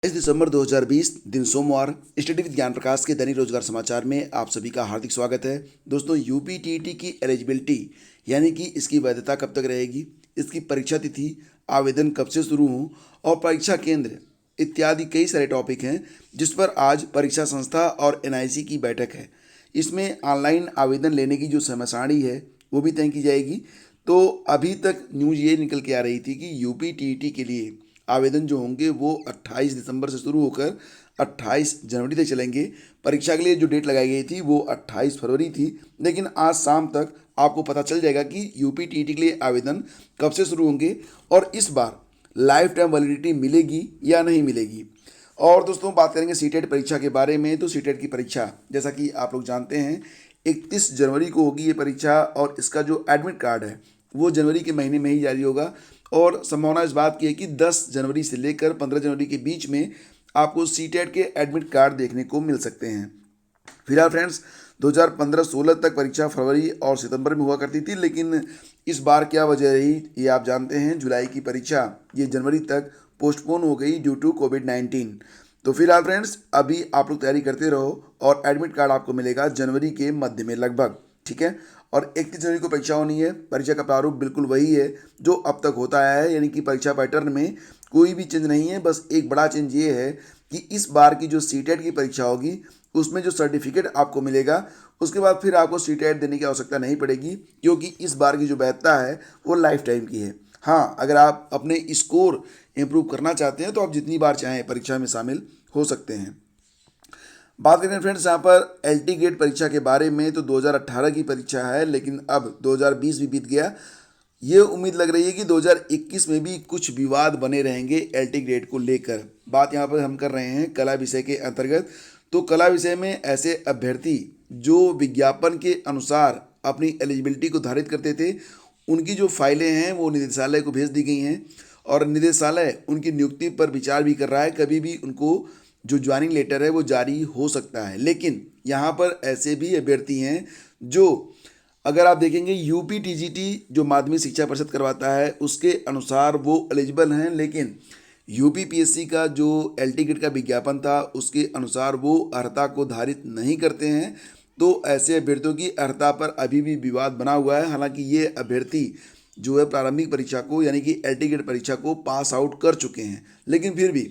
दिसंबर 2020 दिन सोमवार study with ज्ञान प्रकाश के दैनिक रोजगार समाचार में आप सभी का हार्दिक स्वागत है। दोस्तों, यूपीटीईटी की एलिजिबिलिटी यानी कि इसकी वैधता कब तक रहेगी, इसकी परीक्षा तिथि, आवेदन कब से शुरू हो और परीक्षा केंद्र इत्यादि कई सारे टॉपिक हैं जिस पर आज परीक्षा संस्था और एनआईसी की बैठक है। इसमें ऑनलाइन आवेदन लेने की जो समय सारणी है वो भी तय की जाएगी। तो अभी तक न्यूज़ ये निकल के आ रही थी कि यूपीटीईटी के लिए आवेदन जो होंगे वो 28 दिसंबर से शुरू होकर 28 जनवरी तक चलेंगे। परीक्षा के लिए जो डेट लगाई गई थी वो 28 फरवरी थी, लेकिन आज शाम तक आपको पता चल जाएगा कि यूपीटीईटी के लिए आवेदन कब से शुरू होंगे और इस बार लाइफ टाइम वैलिडिटी मिलेगी या नहीं मिलेगी। और दोस्तों, बात करेंगे सीटेट परीक्षा के बारे में। तो सीटेट की परीक्षा जैसा कि आप लोग जानते हैं 31 जनवरी को होगी ये परीक्षा और इसका जो एडमिट कार्ड है वो जनवरी के महीने में ही जारी होगा। और संभावना इस बात की है कि 10 जनवरी से लेकर 15 जनवरी के बीच में आपको सीटेट के एडमिट कार्ड देखने को मिल सकते हैं। फिलहाल फ्रेंड्स, 2015-16 तक परीक्षा फरवरी और सितंबर में हुआ करती थी, लेकिन इस बार क्या वजह रही ये आप जानते हैं। जुलाई की परीक्षा ये जनवरी तक पोस्टपोन हो गई ड्यू टू कोविड-19। तो फिलहाल फ्रेंड्स, अभी आप लोग तैयारी करते रहो और एडमिट कार्ड आपको मिलेगा जनवरी के मध्य में लगभग, ठीक है। और 31 जनवरी को परीक्षा होनी है। परीक्षा का प्रारूप बिल्कुल वही है जो अब तक होता आया है, यानी कि परीक्षा पैटर्न में कोई भी चेंज नहीं है। बस एक बड़ा चेंज ये है कि इस बार की जो सीटेट की परीक्षा होगी उसमें जो सर्टिफिकेट आपको मिलेगा उसके बाद फिर आपको सीटेट देने की आवश्यकता नहीं पड़ेगी, क्योंकि इस बार की जो वैधता है वो लाइफ टाइम की है। हाँ, अगर आप अपने स्कोर इम्प्रूव करना चाहते हैं तो आप जितनी बार चाहें परीक्षा में शामिल हो सकते हैं। बात करें फ्रेंड्स यहाँ पर एलटी ग्रेड परीक्षा के बारे में, तो 2018 की परीक्षा है, लेकिन अब 2020 भी बीत गया। ये उम्मीद लग रही है कि 2021 में भी कुछ विवाद बने रहेंगे एलटी ग्रेड को लेकर। बात यहाँ पर हम कर रहे हैं कला विषय के अंतर्गत। तो कला विषय में ऐसे अभ्यर्थी जो विज्ञापन के अनुसार अपनी एलिजिबिलिटी को धारित करते थे, उनकी जो फाइलें हैं वो निदेशालय को भेज दी गई हैं और निदेशालय उनकी नियुक्ति पर विचार भी कर रहा है। कभी भी उनको जो ज्वाइनिंग लेटर है वो जारी हो सकता है। लेकिन यहाँ पर ऐसे भी अभ्यर्थी हैं जो, अगर आप देखेंगे यूपीटीजीटी जो माध्यमिक शिक्षा परिषद करवाता है उसके अनुसार वो एलिजिबल हैं, लेकिन यूपीपीएससी का जो एलटी ग्रेड का विज्ञापन था उसके अनुसार वो अर्हता को धारित नहीं करते हैं। तो ऐसे अभ्यर्थियों की अर्हता पर अभी भी विवाद बना हुआ है। हालांकि ये अभ्यर्थी जो है प्रारंभिक परीक्षा को यानी कि एलटी ग्रेड परीक्षा को पास आउट कर चुके हैं, लेकिन फिर भी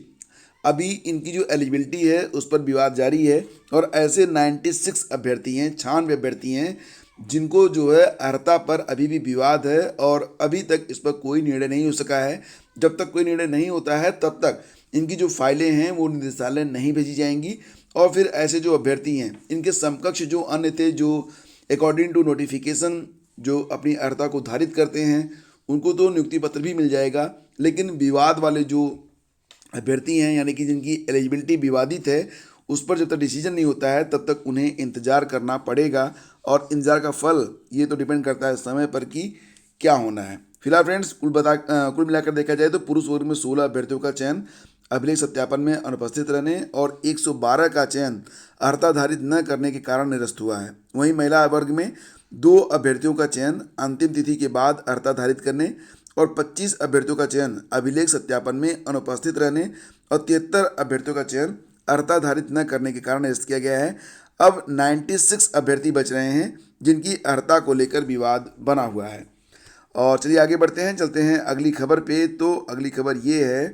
अभी इनकी जो एलिजिबिलिटी है उस पर विवाद जारी है। और ऐसे 96 अभ्यर्थी हैं, 96 अभ्यर्थी हैं जिनको जो है अर्हता पर अभी भी विवाद है और अभी तक इस पर कोई निर्णय नहीं हो सका है। जब तक कोई निर्णय नहीं होता है तब तक इनकी जो फाइलें हैं वो निदेशालय नहीं भेजी जाएंगी। और फिर ऐसे जो अभ्यर्थी हैं इनके समकक्ष जो अन्य थे, जो अकॉर्डिंग टू नोटिफिकेशन जो अपनी अर्हता को धारित करते हैं, उनको तो नियुक्ति पत्र भी मिल जाएगा। लेकिन विवाद वाले जो अभ्यर्थी हैं यानी कि जिनकी एलिजिबिलिटी विवादित है, उस पर जब तक डिसीजन नहीं होता है तब तक उन्हें इंतज़ार करना पड़ेगा। और इंतज़ार का फल ये तो डिपेंड करता है समय पर कि क्या होना है। फिलहाल फ्रेंड्स, कुल मिलाकर देखा जाए तो पुरुष वर्ग में 16 अभ्यर्थियों का चयन अभिलेख सत्यापन में अनुपस्थित रहने और 112 का चयन अर्हता धारित न करने के कारण निरस्त हुआ है। वहीं महिला वर्ग में 2 अभ्यर्थियों का चयन अंतिम तिथि के बाद अर्हता धारित करने और 25 अभ्यर्थियों का चयन अभिलेख सत्यापन में अनुपस्थित रहने और 73 अभ्यर्थियों का चयन अर्हता धारित न करने के कारण निरस्त किया गया है। अब 96 अभ्यर्थी बच रहे हैं जिनकी अर्हता को लेकर विवाद बना हुआ है। और चलिए आगे बढ़ते हैं, चलते हैं अगली खबर पे। तो अगली खबर ये है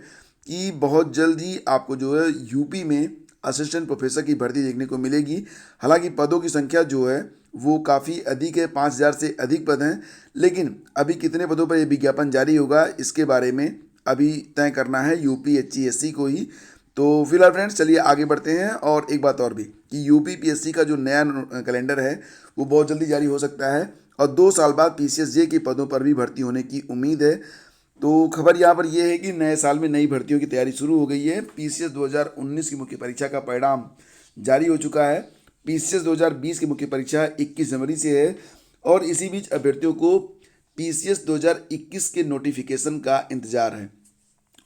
कि बहुत जल्द ही आपको जो है यूपी में असिस्टेंट प्रोफेसर की भर्ती देखने को मिलेगी। हालांकि पदों की संख्या जो है वो काफ़ी अधिक है, 5000 से अधिक पद हैं, लेकिन अभी कितने पदों पर ये विज्ञापन जारी होगा इसके बारे में अभी तय करना है यूपीएससी को ही। तो फिलहाल फ्रेंड्स, चलिए आगे बढ़ते हैं। और एक बात और भी कि यूपीपीएससी का जो नया कैलेंडर है वो बहुत जल्दी जारी हो सकता है और 2 साल बाद पीसीएसजे के पदों पर भी भर्ती होने की उम्मीद है। तो खबर यहाँ पर यह है कि नए साल में नई भर्तियों की तैयारी शुरू हो गई है। पीसीएस 2019 की मुख्य परीक्षा का परिणाम जारी हो चुका है। पीसीएस 2020 की मुख्य परीक्षा 21 जनवरी से है और इसी बीच अभ्यर्थियों को पीसीएस 2021 के नोटिफिकेशन का इंतजार है।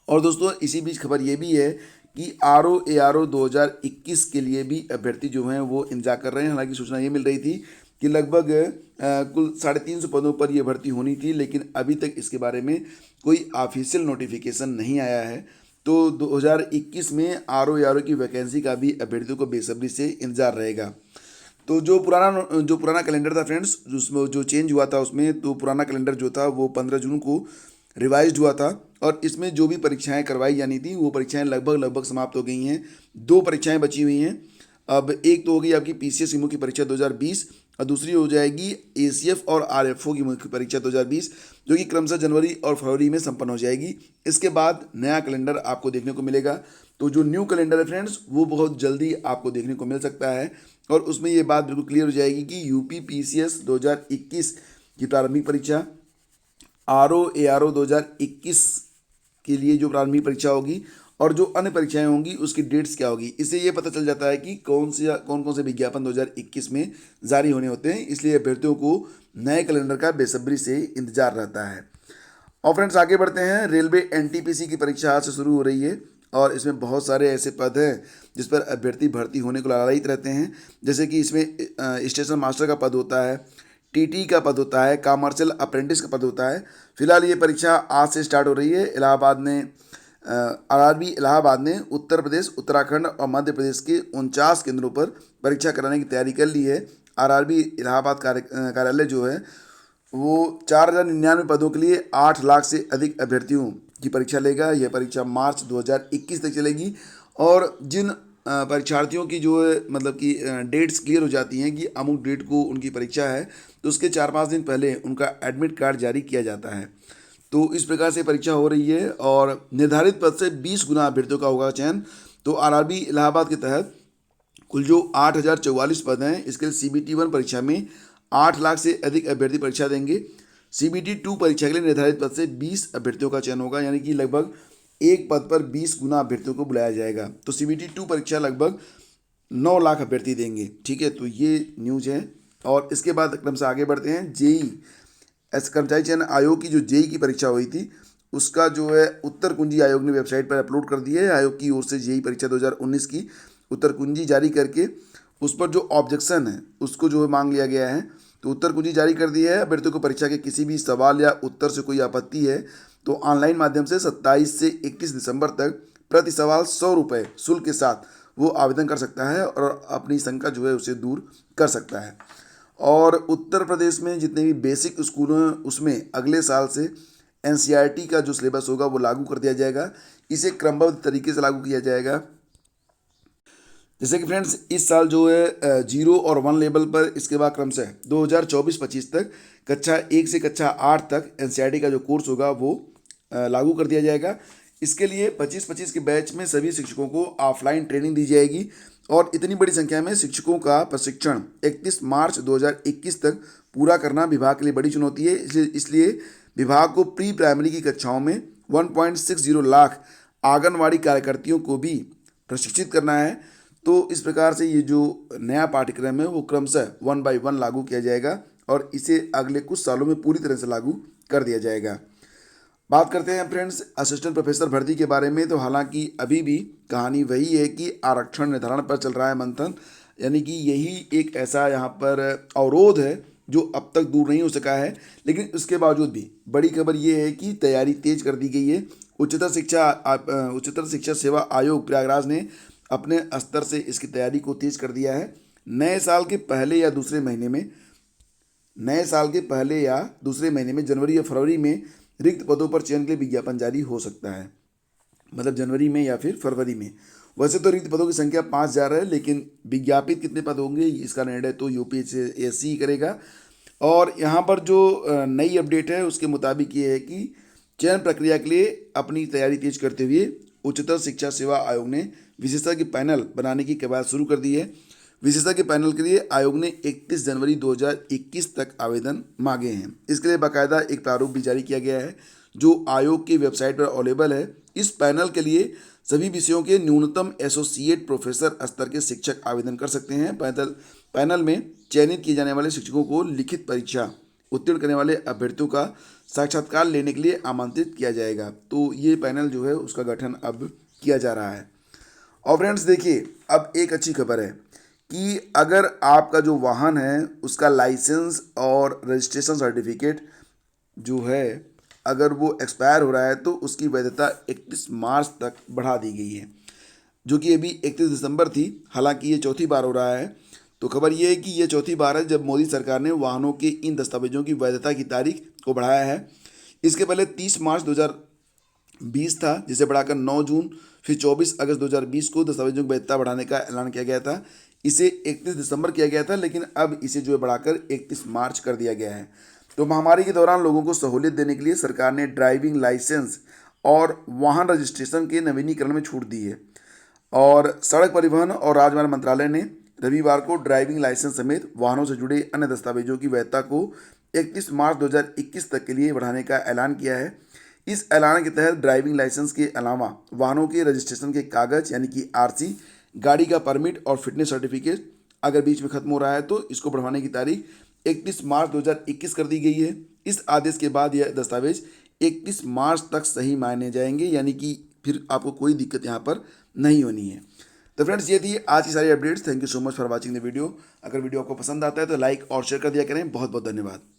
और दोस्तों, इसी बीच खबर ये भी है कि आरओ 2021 के लिए भी अभ्यर्थी जो हैं वो इंतजार कर रहे हैं। हालांकि सूचना ये मिल रही थी कि लगभग कुल 350 पदों पर यह भर्ती होनी थी, लेकिन अभी तक इसके बारे में कोई ऑफिशियल नोटिफिकेशन नहीं आया है। तो 2021 में आर की वैकेंसी का भी अभ्यर्थियों को बेसब्री से इंतजार रहेगा। तो जो पुराना कैलेंडर था फ्रेंड्स, उसमें जो चेंज हुआ था उसमें, तो पुराना कैलेंडर जो था वो 15 जून को रिवाइज्ड हुआ था और इसमें जो भी परीक्षाएं करवाई जानी थी वो परीक्षाएं लगभग समाप्त हो गई हैं। दो परीक्षाएं बची हुई हैं। अब एक तो होगी आपकी पीसीएस की मुख्य परीक्षा 2020 और दूसरी हो जाएगी एसीएफ और आरएफओ की मुख्य परीक्षा 2020, जो कि क्रमशः जनवरी और फरवरी में संपन्न हो जाएगी। इसके बाद नया कैलेंडर आपको देखने को मिलेगा। तो जो न्यू कैलेंडर है फ्रेंड्स, वो बहुत जल्दी आपको देखने को मिल सकता है और उसमें ये बात बिल्कुल क्लियर हो जाएगी कि यूपी पीसीएस 2021 की प्रारंभिक परीक्षा, आरओ 2021 के लिए जो प्रारंभिक परीक्षा होगी और जो अन्य परीक्षाएं होंगी उसकी डेट्स क्या होगी, इससे ये पता चल जाता है कि कौन कौन से विज्ञापन 2021 में जारी होने होते हैं। इसलिए अभ्यर्थियों को नए कैलेंडर का बेसब्री से इंतजार रहता है। और फ्रेंड्स आगे बढ़ते हैं। रेलवे एनटीपीसी की परीक्षा आज से शुरू हो रही है और इसमें बहुत सारे ऐसे पद हैं जिस पर अभ्यर्थी भर्ती होने को लालायित रहते हैं। जैसे कि इसमें स्टेशन मास्टर का पद होता है, टीटी का पद होता है, कमर्शियल अप्रेंटिस का पद होता है। फिलहाल ये परीक्षा आज से स्टार्ट हो रही है। आरआरबी इलाहाबाद ने उत्तर प्रदेश, उत्तराखंड और मध्य प्रदेश के 49 केंद्रों पर परीक्षा कराने की तैयारी कर ली है। आरआरबी इलाहाबाद कार्यालय जो है वो 4099 पदों के लिए 8 लाख से अधिक अभ्यर्थियों की परीक्षा लेगा। यह परीक्षा मार्च 2021 तक चलेगी और जिन परीक्षार्थियों की जो है मतलब कि डेट्स क्लियर हो जाती हैं कि अमुक डेट को उनकी परीक्षा है, तो उसके 4-5 दिन पहले उनका एडमिट कार्ड जारी किया जाता है। तो इस प्रकार से परीक्षा हो रही है और निर्धारित पद से 20 गुना अभ्यर्थियों का होगा चयन। तो आरआरबी इलाहाबाद के तहत कुल जो 8044 पद हैं, इसके लिए सीबीटी 1 परीक्षा में 8 लाख से अधिक अभ्यर्थी परीक्षा देंगे। सीबीटी 2 परीक्षा के लिए निर्धारित पद से 20 अभ्यर्थियों का चयन होगा, यानी कि लगभग एक पद पर 20 गुना अभ्यर्थियों को बुलाया जाएगा। तो सीबीटी 2 परीक्षा लगभग 9 लाख अभ्यर्थी देंगे। ठीक है, तो ये न्यूज़ है। और इसके बाद क्रम से आगे बढ़ते हैं। जेई कर्मचारी चयन आयोग की जो जेई की परीक्षा हुई थी उसका जो है उत्तर कुंजी आयोग ने वेबसाइट पर अपलोड कर दिया है। आयोग की ओर से जेई परीक्षा 2019 की उत्तर कुंजी जारी करके उस पर जो ऑब्जेक्शन है उसको जो है मांग लिया गया है। तो उत्तर कुंजी जारी कर दी है। अभ्यर्थियों को परीक्षा के किसी भी सवाल या उत्तर से कोई आपत्ति है तो ऑनलाइन माध्यम से 27 से 21 दिसंबर तक प्रति सवाल 100 रुपये शुल्क के साथ वो आवेदन कर सकता है और अपनी शंका जो है उसे दूर कर सकता है। और उत्तर प्रदेश में जितने भी बेसिक स्कूल हैं उसमें अगले साल से एनसीईआरटी का जो सिलेबस होगा वो लागू कर दिया जाएगा। इसे क्रमबद्ध तरीके से लागू किया जाएगा। जैसे कि फ्रेंड्स इस साल जो है 0 और 1 लेवल पर, इसके बाद क्रम से 2024-25 तक कक्षा 1 से कक्षा 8 तक एनसीईआरटी का जो कोर्स होगा वो लागू कर दिया जाएगा। इसके लिए 25-25 के बैच में सभी शिक्षकों को ऑफलाइन ट्रेनिंग दी जाएगी और इतनी बड़ी संख्या में शिक्षकों का प्रशिक्षण 31 मार्च 2021 तक पूरा करना विभाग के लिए बड़ी चुनौती है। इसलिए विभाग को प्री प्राइमरी की कक्षाओं में 1.60 लाख आंगनवाड़ी कार्यकर्तियों को भी प्रशिक्षित करना है। तो इस प्रकार से ये जो नया पाठ्यक्रम है वो क्रमशः 1 by 1 लागू किया जाएगा और इसे अगले कुछ सालों में पूरी तरह से लागू कर दिया जाएगा। बात करते हैं फ्रेंड्स असिस्टेंट प्रोफेसर भर्ती के बारे में। तो हालांकि अभी भी कहानी वही है कि आरक्षण निर्धारण पर चल रहा है मंथन, यानी कि यही एक ऐसा यहाँ पर अवरोध है जो अब तक दूर नहीं हो सका है। लेकिन उसके बावजूद भी बड़ी खबर ये है कि तैयारी तेज कर दी गई है। उच्चतर शिक्षा सेवा आयोग प्रयागराज ने अपने स्तर से इसकी तैयारी को तेज कर दिया है। नए साल के पहले या दूसरे महीने में जनवरी या फरवरी में रिक्त पदों पर चयन के लिए विज्ञापन जारी हो सकता है, मतलब जनवरी में या फिर फरवरी में। वैसे तो रिक्त पदों की संख्या 5000 है, लेकिन विज्ञापित कितने पद होंगे इसका निर्णय तो यूपीएससी ही करेगा। और यहाँ पर जो नई अपडेट है उसके मुताबिक ये है कि चयन प्रक्रिया के लिए अपनी तैयारी तेज करते हुए उच्चतर शिक्षा सेवा आयोग ने विशेषज्ञ पैनल बनाने की कवायद शुरू कर दी है। विशेषज्ञ पैनल के लिए आयोग ने 31 जनवरी 2021 तक आवेदन मांगे हैं। इसके लिए बाकायदा एक प्रारूप भी जारी किया गया है जो आयोग की वेबसाइट पर अवेलेबल है। इस पैनल के लिए सभी विषयों के न्यूनतम एसोसिएट प्रोफेसर स्तर के शिक्षक आवेदन कर सकते हैं। पैनल में चयनित किए जाने वाले शिक्षकों को लिखित परीक्षा उत्तीर्ण करने वाले अभ्यर्थियों का साक्षात्कार लेने के लिए आमंत्रित किया जाएगा। तो ये पैनल जो है उसका गठन अब किया जा रहा है। और फ्रेंड्स देखिए, अब एक अच्छी खबर है कि अगर आपका जो वाहन है उसका लाइसेंस और रजिस्ट्रेशन सर्टिफिकेट जो है अगर वो एक्सपायर हो रहा है तो उसकी वैधता 31 मार्च तक बढ़ा दी गई है, जो कि अभी 31 दिसंबर थी। हालांकि ये चौथी बार हो रहा है। तो खबर ये है कि ये चौथी बार है जब मोदी सरकार ने वाहनों के इन दस्तावेजों की वैधता की तारीख को बढ़ाया है। इसके पहले 30 मार्च 2020 था, जिसे बढ़ाकर 9 जून, फिर 24 अगस्त 2020 को दस्तावेजों की वैधता बढ़ाने का ऐलान किया गया था। इसे 31 दिसंबर किया गया था, लेकिन अब इसे जो है बढ़ाकर 31 मार्च कर दिया गया है। तो महामारी के दौरान लोगों को सहूलियत देने के लिए सरकार ने ड्राइविंग लाइसेंस और वाहन रजिस्ट्रेशन के नवीनीकरण में छूट दी है। और सड़क परिवहन और राजमार्ग मंत्रालय ने रविवार को ड्राइविंग लाइसेंस समेत वाहनों से जुड़े अन्य दस्तावेजों की वैधता को 31 मार्च 2021 तक के लिए बढ़ाने का ऐलान किया है। इस ऐलान के तहत ड्राइविंग लाइसेंस के अलावा वाहनों के रजिस्ट्रेशन के कागज यानी कि आरसी, गाड़ी का परमिट और फिटनेस सर्टिफिकेट अगर बीच में खत्म हो रहा है तो इसको बढ़वाने की तारीख 31 मार्च 2021 कर दी गई है। इस आदेश के बाद यह दस्तावेज 31 मार्च तक सही माने जाएंगे, यानी कि फिर आपको कोई दिक्कत यहाँ पर नहीं होनी है। तो फ्रेंड्स, ये थी आज की सारी updates. Thank you so much for watching the video. अगर वीडियो आपको पसंद आता है तो लाइक और शेयर कर दिया करें। बहुत बहुत धन्यवाद।